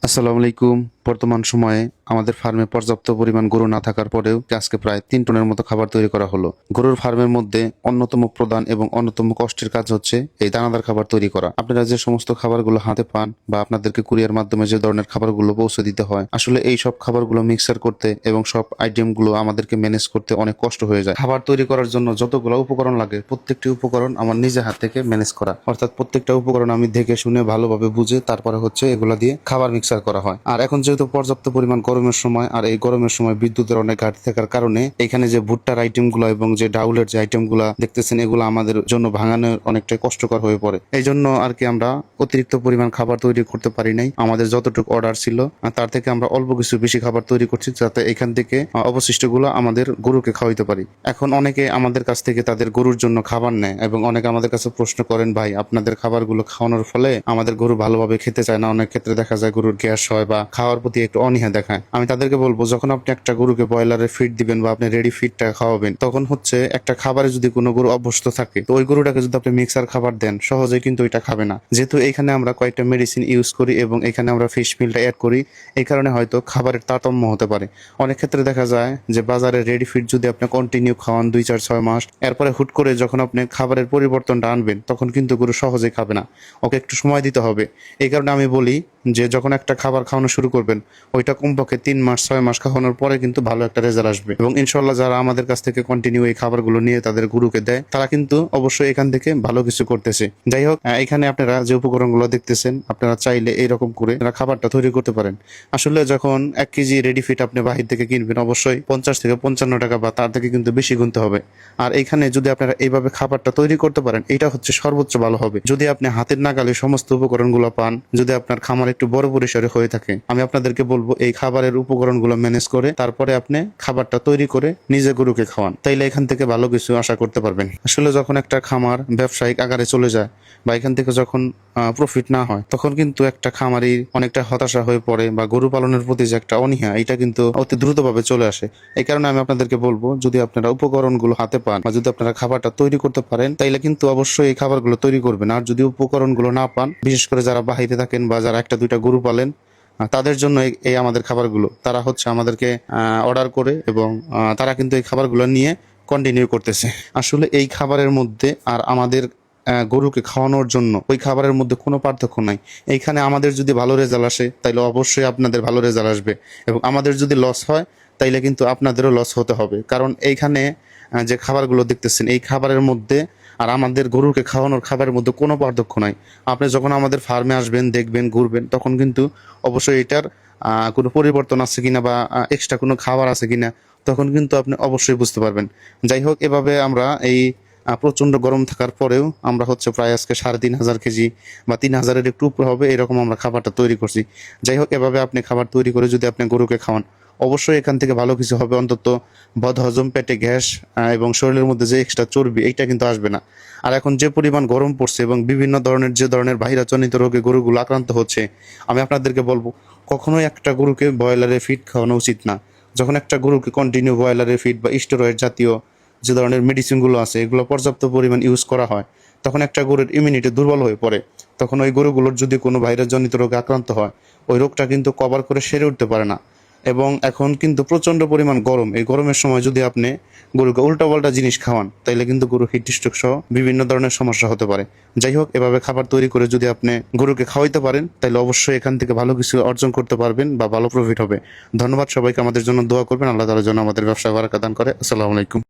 আসসালামু আলাইকুম। বর্তমান সময়ে আমাদের ফার্মে পর্যাপ্ত পরিমাণ গরু না থাকার পরেও আজকে প্রায় 3 টনের মতো খাবার তৈরি করা হলো। গরুর ফার্মের মধ্যে অন্যতম প্রধান এবং অন্যতম কষ্টের কাজ হচ্ছে এই দানাদার খাবার তৈরি করা। আপনারা যে সমস্ত খাবারগুলো হাতে পান বা আপনাদেরকে কুরিয়ার মাধ্যমে যে ধরনের খাবারগুলো পৌঁছে দিতে হয়, আসলে এই সব খাবারগুলো মিক্সার করতে এবং সব আইটেমগুলো আমাদেরকে ম্যানেজ করতে অনেক কষ্ট হয়ে যায়। খাবার তৈরি করার জন্য যতগুলো উপকরণ লাগে প্রত্যেকটি উপকরণ আমার নিজে হাত থেকে ম্যানেজ করা, অর্থাৎ প্রত্যেকটা উপকরণ আমি দেখে শুনে ভালোভাবে বুঝে তারপরে হচ্ছে এগুলো দিয়ে খাবার মিক্সার করা হয়। আর এখন যেহেতু পর্যাপ্ত পরিমাণ গরমের সময়, আর এই গরমের সময় বিদ্যুতের অনেক ঘাটতি থাকার কারণে এখানে যে ভুট্টার আইটেমগুলো এবং যে ডাউলের যে আইটেমগুলো দেখতেছেন, এগুলো আমাদের জন্য ভাঙানো অনেকটাই কষ্টকর হয়ে পড়ে। এই জন্য আর কি আমরা অতিরিক্ত পরিমাণ খাবার তৈরি করতে পারি নাই। আমাদের যতটুকু অর্ডার ছিল তার থেকে আমরা অল্প কিছু বেশি খাবার তৈরি করছি, যাতে এখান থেকে অবশিষ্টগুলো আমাদের গরুকে খাওয়াইতে পারি। এখন অনেকে আমাদের কাছ থেকে তাদের গরুর জন্য খাবার নেয় এবং অনেকে আমাদের কাছে প্রশ্ন করেন, ভাই আপনাদের খাবারগুলো খাওয়ানোর ফলে আমাদের গরু ভালোভাবে খেতে চায় না। অনেক ক্ষেত্রে দেখা যায় গরুর গ্যাস হয় বা খাওয়ার প্রতি একটু অনীহা দেখায়। আমি তাদেরকে বলবো, যখন আপনি একটা গরুকে ব্রয়লারের ফিড দিবেন বা আপনি রেডি ফিডটা খাওয়াবেন, তখন হচ্ছে একটা খাবারে যদি কোনো গরু অভ্যস্ত থাকে, তো ওই গরুটাকে যদি আপনি মিক্সার খাবার দেন, সহজেই কিন্তু ওইটা খাবে না। যেহেতু এখানে আমরা কয়েকটা মেডিসিন ইউজ করি এবং এখানে আমরা ফিশ মিলটা অ্যাড করি, এই কারণে হয়তো খাবারের তারতম্য হতে পারে। অনেক ক্ষেত্রে দেখা যায় যে বাজারে রেডি ফিড যদি আপনি কন্টিনিউ খাওয়ান 2, 4, 6 মাস, এরপরে হুট করে যখন আপনি খাবারের পরিবর্তনটা আনবেন, তখন কিন্তু গরু সহজেই খাবে না। ওকে একটু সময় দিতে হবে। এই কারণে আমি বলি যে যখন একটা খাবার খাওয়ানো শুরু করবেন, ওইটা কমপক্ষে 3 মাস 6 মাস খাওয়ানোর পরে কিন্তু ভালো একটা রেজাল্ট আসবে। এবং ইনশাল্লাহ যারা আমাদের কাছ থেকে কন্টিনিউ এই খাবারগুলো নিয়ে তাদের গরুকে দেয়, তারা কিন্তু অবশ্যই এখান থেকে ভালো কিছু করতেছে। যাই হোক, এখানে আপনারা যে উপকরণগুলো দেখতেছেন, আপনারা চাইলে এইরকম করে খাবারটা তৈরি করতে পারেন। আসলে যখন 1 কেজি রেডি ফিট আপনি বাহির থেকে কিনবেন, অবশ্যই 50 থেকে 55 টাকা বা তার থেকে কিন্তু বেশি গুনতে হবে। আর এখানে যদি আপনারা এইভাবে খাবারটা তৈরি করতে পারেন, এটা হচ্ছে সর্বোচ্চ ভালো হবে। যদি আপনি হাতের নাগালে সমস্ত উপকরণগুলো পান, যদি আপনার খামার একটু বড় পরিসরে হয়ে থাকে, আমি আপনাদেরকে বলবো এই খাবারের উপকরণগুলো ম্যানেজ করে তারপরে আপনি খাবারটা তৈরি করে নিজে গরুকে খাওয়ান। তাইলে এখান থেকে ভালো কিছু আশা করতে পারবেন। আসলে যখন একটা খামার ব্যবসায়িক আকারে চলে যায় বা এখান থেকে যখন প্রফিট না হয়, তখন কিন্তু একটা খামারি অনেকটা হতাশা হয়ে পড়ে বা গরু পালনের প্রতি যে একটা অনীহা, এটা কিন্তু অতি দ্রুতভাবে চলে আসে। এই কারণে আমি আপনাদেরকে বলবো, যদি আপনারা উপকরণগুলো হাতে পান বা যদি আপনারা খাবারটা তৈরি করতে পারেন, তাইলে কিন্তু অবশ্যই এই খাবারগুলো তৈরি করবেন। আর যদি উপকরণগুলো না পান, বিশেষ করে যারা বাহিরে থাকেন বা যারা 1, 2টা গরু পালেন, তাদের জন্য এই আমাদের খাবারগুলো তারা হচ্ছে আমাদেরকে অর্ডার করে এবং তারা কিন্তু এই খাবারগুলো নিয়ে কন্টিনিউ করতেছে। আসলে এই খাবারের মধ্যে আর আমাদের গরুকে খাওয়ানোর জন্য ওই খাবারের মধ্যে কোনো পার্থক্য নাই। এইখানে আমাদের যদি ভালো রেজাল্ট আসে, তাইলে অবশ্যই আপনাদের ভালো রেজাল্ট আসবে, এবং আমাদের যদি লস হয়, তাইলে কিন্তু আপনাদেরও লস হতে হবে। কারণ এইখানে যে খাবারগুলো দেখতেছেন, এই খাবারের মধ্যে আর আমাদের গরুকে খাওয়ানোর খাবারের মধ্যে কোনো পার্থক্য নাই। আপনি যখন আমাদের ফার্মে আসবেন, দেখবেন, ঘুরবেন, তখন কিন্তু অবশ্যই এটার কোনো পরিবর্তন আছে কিনা বা এক্সট্রা কোনো খাবার আছে কিনা, তখন কিন্তু আপনি অবশ্যই বুঝতে পারবেন। যাই হোক, এভাবে আমরা এই প্রচণ্ড গরম থাকার পরেও আমরা হচ্ছে প্রায় আজকে 3,500 কেজি বা 3,000-এর একটু উপরে হবে, এরকম আমরা খাবারটা তৈরি করছি। যাই হোক, এভাবে আপনি খাবার তৈরি করে যদি আপনি গরুকে খাওয়ান, অবশ্যই এখান থেকে ভালো কিছু হবে। অন্তত বদহজম, পেটে গ্যাস এবং শরীরের মধ্যে যে এক্সট্রা চর্বি, এইটা কিন্তু আসবে না। আর এখন যে পরিমাণ গরম পড়ছে এবং বিভিন্ন ধরনের যে ধরনের বাহিরাজনিত রোগে গরুগুলো আক্রান্ত হচ্ছে, আমি আপনাদেরকে বলবো, কখনোই একটা গরুকে ব্রয়লারের ফিড খাওয়ানো উচিত না। যখন একটা গরুকে কন্টিনিউ ব্রয়লারের ফিড বা স্টেরয়েড জাতীয় যে ধরনের মেডিসিনগুলো আছে, এগুলো পর্যাপ্ত পরিমাণ ইউজ করা হয়, তখন একটা গরুর ইমিউনিটি দুর্বল হয়ে পড়ে। তখন ওই গরুগুলোর যদি কোনো ভাইরাসজনিত রোগে আক্রান্ত হয়, ওই রোগটা কিন্তু কভার করে সেরে উঠতে পারে না। এবং এখন কিন্তু প্রচণ্ড পরিমাণ গরম, এই গরমের সময় যদি আপনি গরুকে উল্টাপাল্টা জিনিস খাওয়ান, তাইলে কিন্তু গরু হিট স্ট্রোক সহ বিভিন্ন ধরনের সমস্যা হতে পারে। যাই হোক, এভাবে খাবার তৈরি করে যদি আপনি গরুকে খাওয়াইতে পারেন, তাহলে অবশ্যই এখান থেকে ভালো কিছু অর্জন করতে পারবেন বা ভালো প্রফিট হবে। ধন্যবাদ সবাইকে। আমাদের জন্য দোয়া করবেন, আল্লাহ তাআলার জন্য আমাদের ব্যবসা বারাকা দান করে। আসসালামু আলাইকুম।